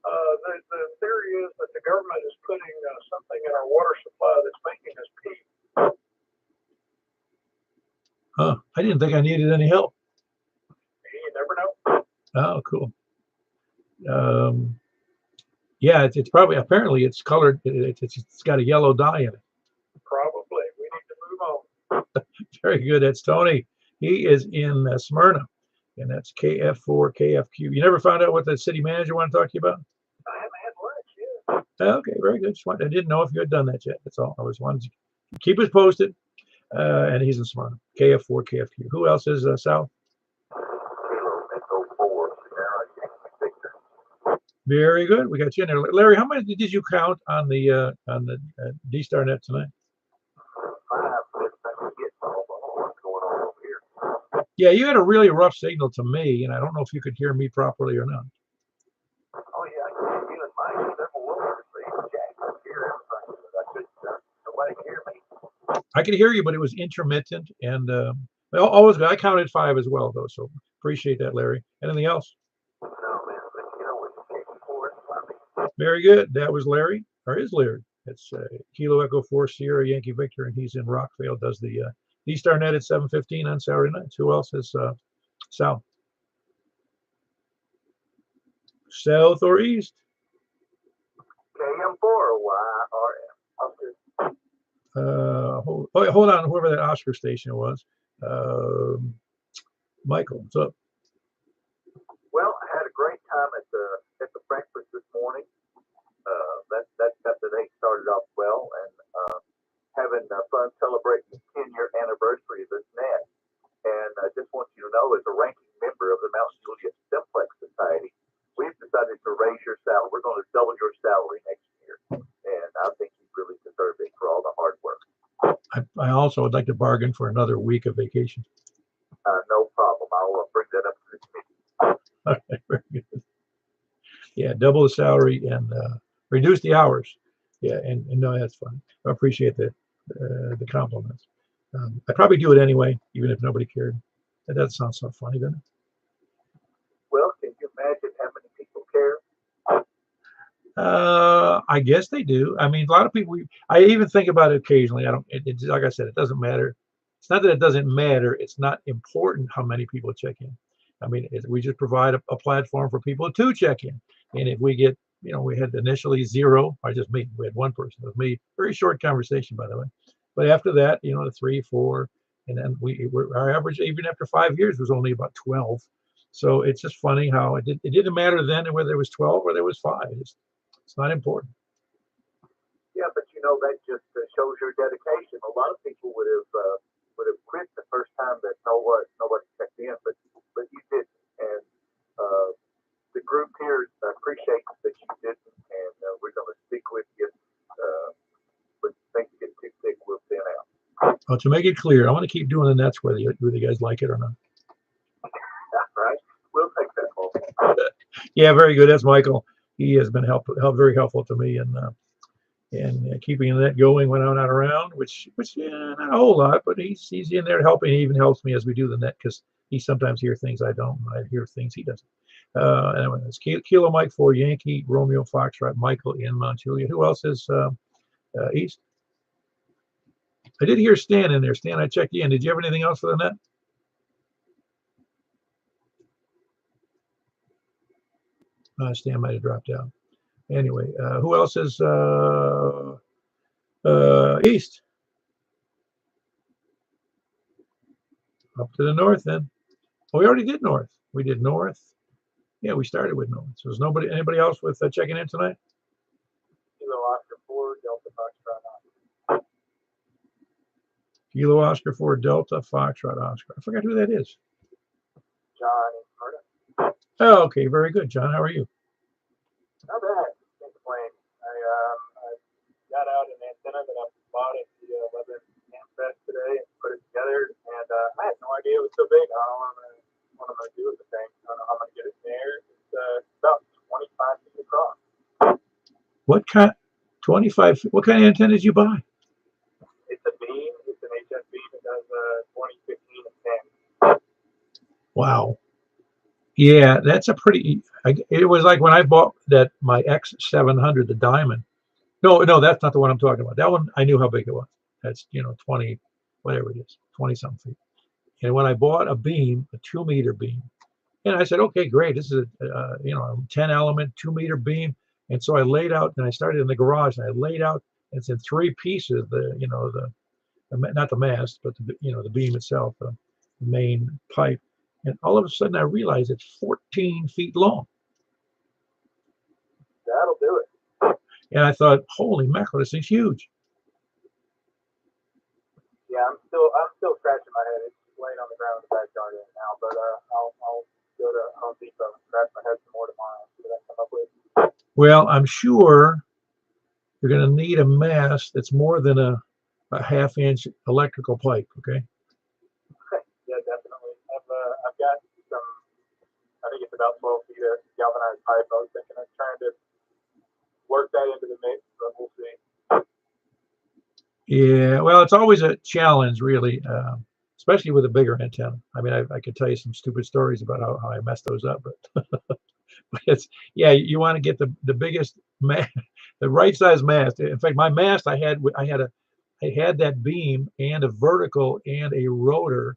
The theory is that the government is putting something in our water supply that's making us pee. Huh. I didn't think I needed any help. You never know. Oh, cool. Yeah, it's probably, apparently it's colored. It's got a yellow dye in it. Probably. We need to move on. Very good. That's Tony. He is in Smyrna, and that's KF4, KFQ. You never found out what the city manager wanted to talk to you about? I haven't had lunch yet. Okay, very good. I didn't know if you had done that yet. That's all. I was wanted to keep us posted. And he's in Smyrna. KF4, KFQ. Who else is Sal? Very good. We got you in there, Larry. How many did you count on the D-Star Net tonight? Yeah, you had a really rough signal to me, and I don't know if you could hear me properly or not. Oh yeah, I can hear you and Mike. Several words. Jack could hear everything, but nobody could hear me. I could hear you, but it was intermittent, and always good. I counted 5 as well, though, so appreciate that, Larry. Anything else? No, man, but you know what you're taking for it. Very good. That was Larry, or is Larry. It's Kilo Echo 4 Sierra Yankee Victor, and he's in Rockville. Does the D-Star Net at 7:15 on Saturday nights. Who else is Sal? South or east? KM4 or YRM. Hold on, whoever that Oscar station was. Michael, what's up? Well, I had a great time at the breakfast this morning. That the day started off well, and having fun celebrating the 10-year anniversary of this net. And I just want you to know, as a ranking member of the Mount Juliet Simplex Society, we've decided to raise your salary. We're going to double your salary next year, and I think you really deserve it for all the hard work. I also would like to bargain for another week of vacation. No problem. I'll bring that up to the committee. Okay, very good. Yeah, double the salary and reduce the hours. Yeah, and no, that's fine. I appreciate the compliments. I'd probably do it anyway, even if nobody cared. That doesn't sound so funny, doesn't it? Well, can you imagine how many people care? I guess they do. I mean, a lot of people. I even think about it occasionally. I don't. It's like I said, it doesn't matter. It's not that it doesn't matter. It's not important how many people check in. I mean, we just provide a platform for people to check in. And if we get, we had initially 0, or just me. We had one person with me. Very short conversation, by the way. But after that, the 3, 4, and then our average, even after 5 years, was only about 12. So it's just funny how it didn't matter then whether it was 12 or there was 5. It's not important. Yeah, but that just shows your dedication. A lot of people would have quit the first time that nobody checked in, but you didn't. And the group here appreciates that you didn't, and we're going to stick with you. When things get too thick, we'll thin out. Well, to make it clear, I want to keep doing the nets whether you guys like it or not. Right? We'll take that home. Yeah, very good. That's Michael. He has been very helpful to me in keeping that going when I'm not around, which not a whole lot, but he's in there helping. He even helps me as we do the net because he sometimes hears things I don't. I hear things he doesn't. Anyway, it's Kilo Mike 4 Yankee Romeo Foxtrot Michael in Mount Juliet. Who else is east? I did hear Stan in there. Stan, I checked you in. Did you have anything else for the net? Stan might have dropped out. Anyway, who else is east? Up to the north then. Oh, we already did north. We did north. Yeah, we started with north. So is anybody else with checking in tonight? Kilo Oscar 4 Delta Foxtrot Oscar. Kilo Oscar 4 Delta Foxtrot Oscar. I forgot who that is. John in Florida. Oh, okay, very good. John, how are you? Not bad. Can't complain. I got out an antenna that I bought at the Weather Camp Fest today and put it together, and I had no idea it was so big. I don't know what I'm going to do with the thing. I don't know how I'm going to get it in the air. It's about 25 feet across. What kind? 25. What kind of antenna did you buy? It's a beam. It's an HF beam. It does 20, 15, and 10. Wow. Yeah, that's a pretty. It was like when I bought my X700, the diamond. No, that's not the one I'm talking about. That one I knew how big it was. That's 20, whatever it is, 20 something feet. And when I bought a beam, a 2-meter beam, and I said, okay, great, this is a 10 element 2-meter beam. And so I laid out, and I started in the garage, and I laid out. It's in 3 pieces. Not the mast, but the beam itself, the main pipe. And all of a sudden, I realized it's 14 feet long. That'll do it. And I thought, holy mackerel, this thing's huge. Yeah, I'm still scratching my head. It's laying on the ground in the backyard right now, but I'll go to Home Depot and scratch my head some more tomorrow. See what I come up with. Well, I'm sure you're going to need a mast that's more than a half-inch electrical pipe. Okay. Yeah, definitely. I've got some. I think it's about 12 feet of galvanized pipe. I was thinking of trying to work that into the mix, but we'll see. Yeah, well, it's always a challenge, really, especially with a bigger antenna. I mean, I could tell you some stupid stories about how I messed those up, but, but it's, yeah, you want to get the biggest mast, the right size mast. In fact, my mast I had that beam and a vertical and a rotor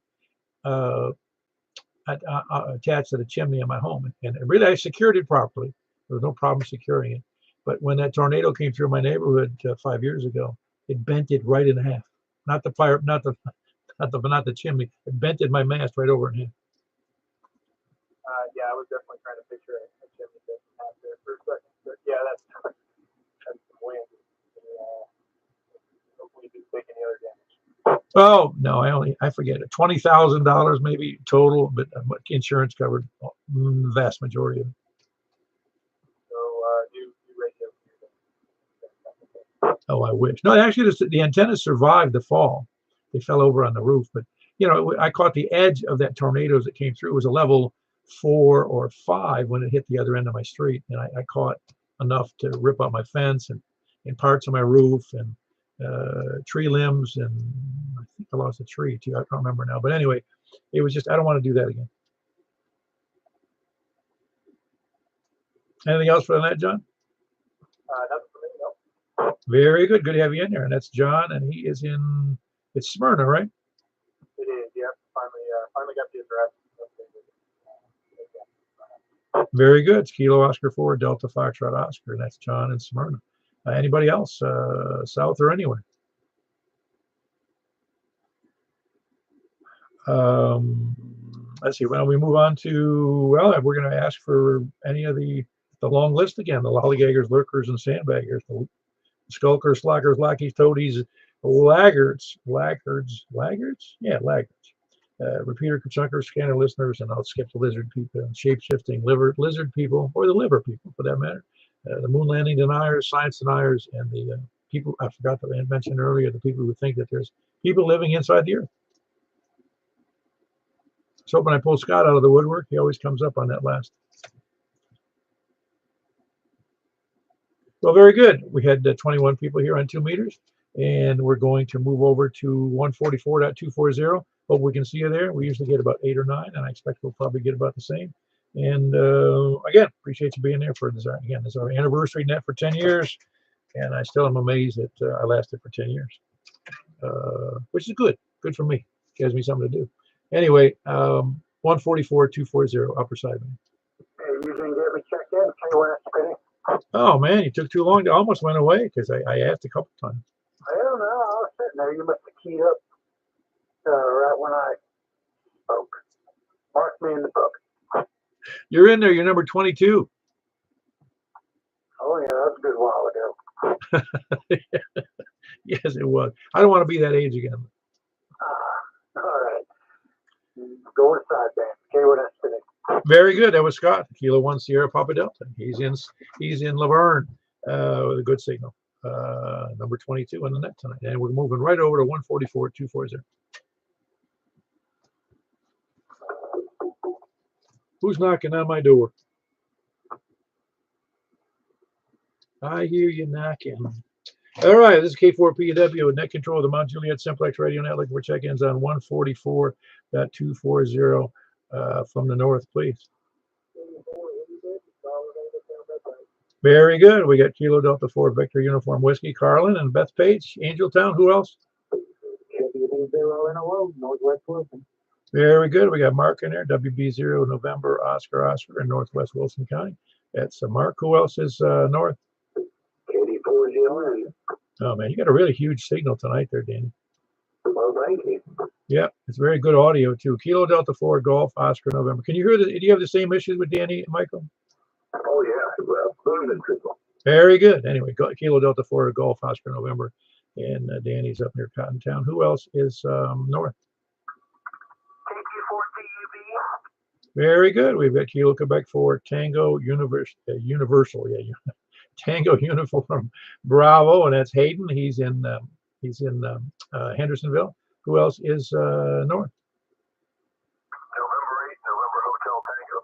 attached to the chimney of my home, and really I secured it properly. There was no problem securing it. But when that tornado came through my neighborhood 5 years ago, it bent it right in half. Not the fire, not the chimney. It bented my mast right over in half. Yeah, I was definitely trying to picture a chimney that out there for a second. But yeah, that's some wind. Hopefully, you didn't take any other damage. Oh no, I forget it. $20,000 maybe total, but insurance covered the vast majority of it. So new radio. Oh, I wish. No, actually, the antennas survived the fall. They fell over on the roof, but I caught the edge of that tornado as it came through. It was a level 4 or 5 when it hit the other end of my street, and I caught enough to rip out my fence and parts of my roof and tree limbs, and I think I lost a tree too. I can't remember now, but anyway, it was just I don't want to do that again. Anything else for the net, John? Nothing for me, no. Very good. Good to have you in there. And that's John, and he is in Smyrna, right? It is. Yeah. Finally got the address. Very good. It's Kilo Oscar 4 Delta Foxtrot Oscar, and that's John in Smyrna. Anybody else south or anywhere? Let's see. Well, we move on to, well, we're going to ask for any of the long list again: the lollygaggers, lurkers, and sandbaggers, the skulkers, slackers, lackeys, toadies, laggards. Yeah, laggards. Repeater, chunkers, scanner listeners, and I'll skip the lizard people, shape-shifting lizard people, or the liver people for that matter. The moon landing deniers, science deniers, and the people I forgot to mention earlier, the people who think that there's people living inside the earth. So when I pull Scott out of the woodwork, he always comes up on that last. Well, very good. We had 21 people here on 2 meters, and we're going to move over to 144.240. Hope we can see you there. We usually get about 8 or 9, and I expect we'll probably get about the same. And again, appreciate you being there for this. Again, this is our anniversary net for 10 years, and I still am amazed that I lasted for 10 years, which is good. Good for me. Gives me something to do. Anyway, 144.240, upper side. Hey, you didn't get me checked in. Tell you when it's spinning. Oh man, you took too long. It almost went away because I asked a couple times. I don't know. I was sitting there. You must have keyed up right when I spoke. Mark me in the book. You're in there. You're number 22. Oh yeah, that's a good while ago. Yes, it was. I don't want to be that age again. All right. Go inside, Dan. Okay, when that's spinning. Very good. That was Scott, Kilo 1 Sierra Papa Delta. He's in Laverne with a good signal. Number 22 on the net tonight. And we're moving right over to 144.240. Who's knocking on my door? I hear you knocking. All right, this is K4PW with net control of the Mount Juliet Simplex Radio Network. We're check-ins on 144.240 from the north, please. Very good. We got Kilo Delta 4 Victor Uniform Whiskey, Carlin and Beth Page, Angeltown. Who else? Northwest Wilson. Very good. We got Mark in there, WB0 November Oscar in Northwest Wilson County. That's Mark. Who else is north? KD40. Oh man, you got a really huge signal tonight there, Danny. Well, thank you. Yeah, it's very good audio too. Kilo Delta 4 Golf Oscar November. Can you hear do you have the same issues with Danny, Michael? Oh yeah, well, moving triple. Very good. Anyway, Kilo Delta 4 Golf Oscar November and Danny's up near Cottontown. Who else is north? Very good. We've got Kilo Quebec for Tango Universal. Yeah, Tango Uniform Bravo, and that's Hayden. He's in Hendersonville. Who else is north? November 8th, November Hotel Tango.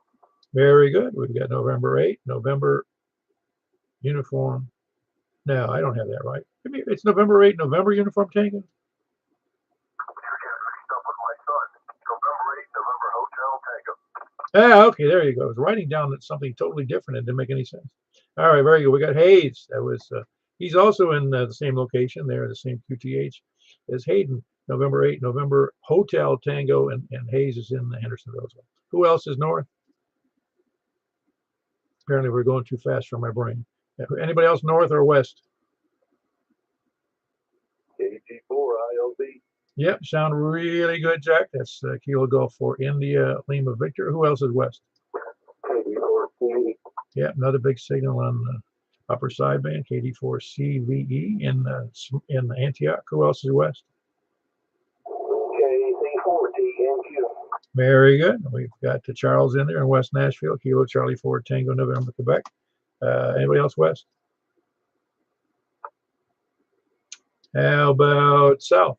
Very good. We've got November 8th, November Uniform. No, I don't have that right. It's November 8th, November Uniform Tango. You're getting mixed up with my son. November 8th, November Hotel Tango. Ah, okay, there you go. I was writing down that something totally different. It didn't make any sense. All right, very good. We got Hayes. That was he's also in the same location there, the same QTH as Hayden. November 8th, November Hotel Tango, and Hayes is in Hendersonville as well. Who else is north? Apparently, we're going too fast for my brain. Anybody else north or west? KG4 ILB. Yep, sound really good, Jack. That's Kilo Golf for India Lima Victor. Who else is west? KD4CVE. Yeah, another big signal on the upper sideband, KD4CVE in Antioch. Who else is west? KC4TNQ. Very good. We've got Charles in there in West Nashville, Kilo Charlie 4 Tango November Quebec. Anybody else west? How about south?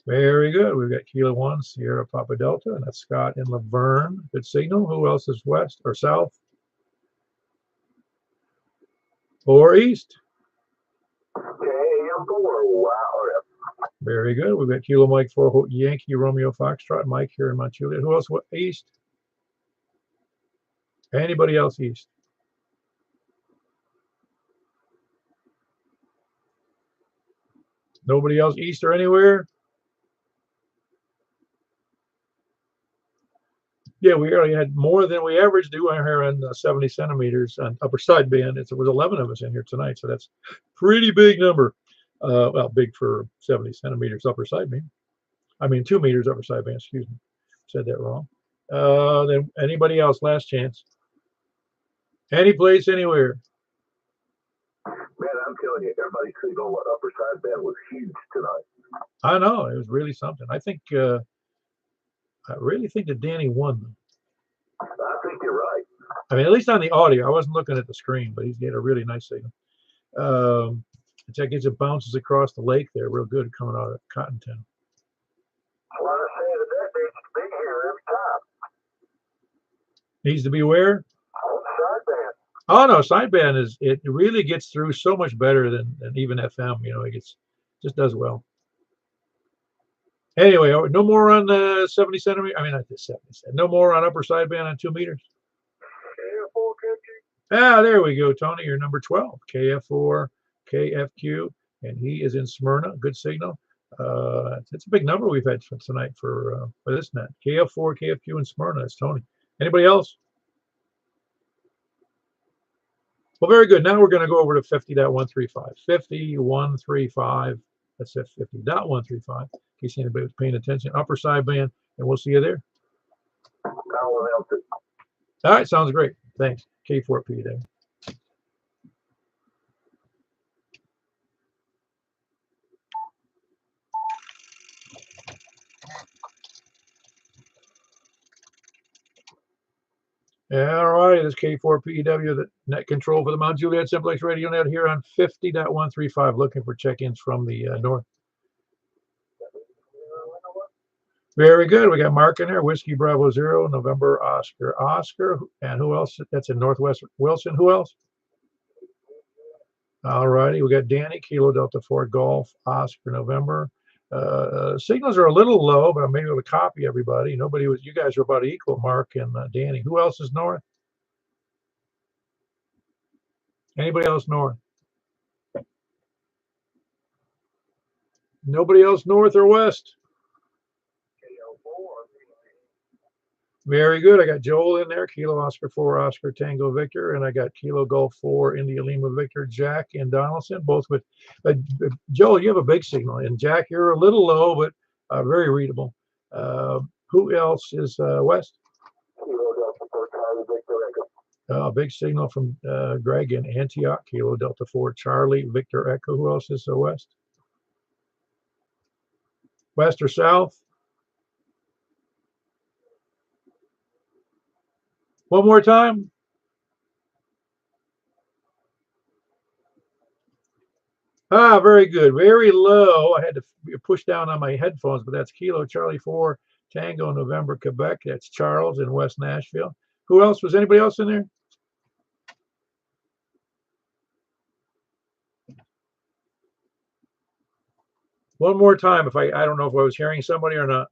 Very good. We've got Kilo 1 Sierra Papa Delta, and that's Scott in Laverne. Good signal. Who else is west or south? Or east? KM4. Wow. Very good. We've got Kilo Mike 4 Yankee Romeo Foxtrot. Mike here in Montjulia. Who else east? Anybody else east? Nobody else east or anywhere? Yeah, we already had more than we average do here on 70 centimeters on upper sideband. It was 11 of us in here tonight, so that's pretty big number. Well, big for 70 centimeters upper sideband. I mean, 2 meters upper sideband, excuse me. Said that wrong. Then anybody else? Last chance. Any place, anywhere. Man, I'm telling you, everybody's signal upper sideband was huge tonight. I know, it was really something. I really think that Danny won. I think you're right. I mean, at least on the audio. I wasn't looking at the screen, but he's got a really nice signal. That gets it bounces across the lake there, real good coming out of Cottontown. I want to say that needs to be here every time. Needs to be where? On the sideband. Oh no, sideband it really gets through so much better than even FM. You know, it just does well. Anyway, no more on 70 centimeter. I mean, not this 70. No more on upper sideband on 2 meters. KF4 KFQ. Ah, there we go, Tony. You're number 12, KF4 KFQ, and he is in Smyrna. Good signal. It's a big number we've had for tonight for this net. KF4 KFQ in Smyrna. It's Tony. Anybody else? Well, very good. Now we're going to go over to 50.135. 50.135. That's at 50.135. In case anybody was paying attention. Upper sideband, and we'll see you there. All right, sounds great. Thanks. K4P there. All right, this K4PEW, the net control for the Mount Juliet Simplex Radio Net here on 50.135, looking for check-ins from the north. Very good. We got Mark in there, Whiskey Bravo 0, November Oscar, and who else? That's in Northwest Wilson. Who else? All righty, we got Danny, Kilo Delta 4 Golf, Oscar November. Signals are a little low, but I'm able to copy everybody. You guys are about equal, Mark and Danny. Who else is north? Anybody else north? Nobody else north or west? Very good. I got Joel in there, Kilo Oscar 4 Oscar Tango Victor, and I got Kilo Golf 4 India Lima Victor, Jack and Donaldson, both with Joel, you have a big signal, and Jack, you're a little low, but very readable. Who else is west? Kilo Delta 4 Charlie Victor Echo. Big signal from Greg in Antioch, Kilo Delta 4, Charlie, Victor Echo. Who else is west? West or south? One more time. Ah, very good. Very low. I had to push down on my headphones, but that's Kilo Charlie 4, Tango November, Quebec. That's Charles in West Nashville. Who else? Was anybody else in there? One more time. If I don't know if I was hearing somebody or not.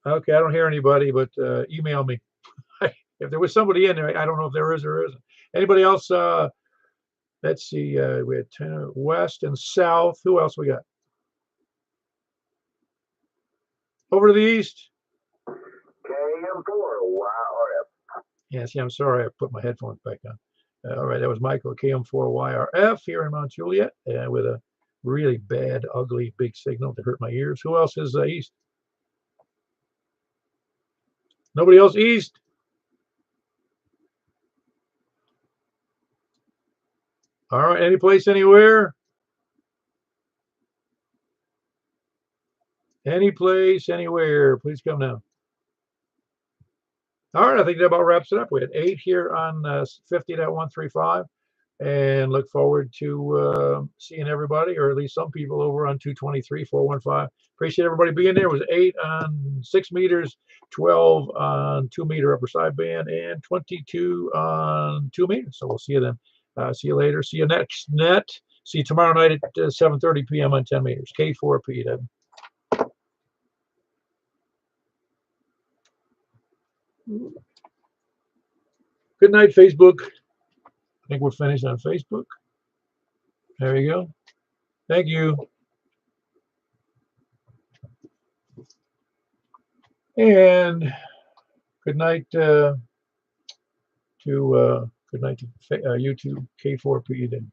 Okay, I don't hear anybody, but email me. If there was somebody in there, I don't know if there is or isn't. Anybody else? Let's see. We had 10 west and south. Who else we got? Over to the east. KM4, wow. Yeah, see, I'm sorry. I put my headphones back on. All right, that was Michael, KM4YRF here in Mount Juliet with a really bad, ugly, big signal to hurt my ears. Who else is east? Nobody else east? All right, any place, anywhere? Any place, anywhere. Please come now. All right, I think that about wraps it up. We had 8 here on 50.135, and look forward to seeing everybody, or at least some people, over on 223.415. Appreciate everybody being there. It was 8 on 6 meters, 12 on 2 meter upper sideband, and 22 on 2 meters. So we'll see you then. See you later. See you next net. See you tomorrow night at 7:30 p.m. on 10 meters. K4P. Then. Good night, Facebook. I think we're finished on Facebook. There you go. Thank you. And good night to YouTube K4P then.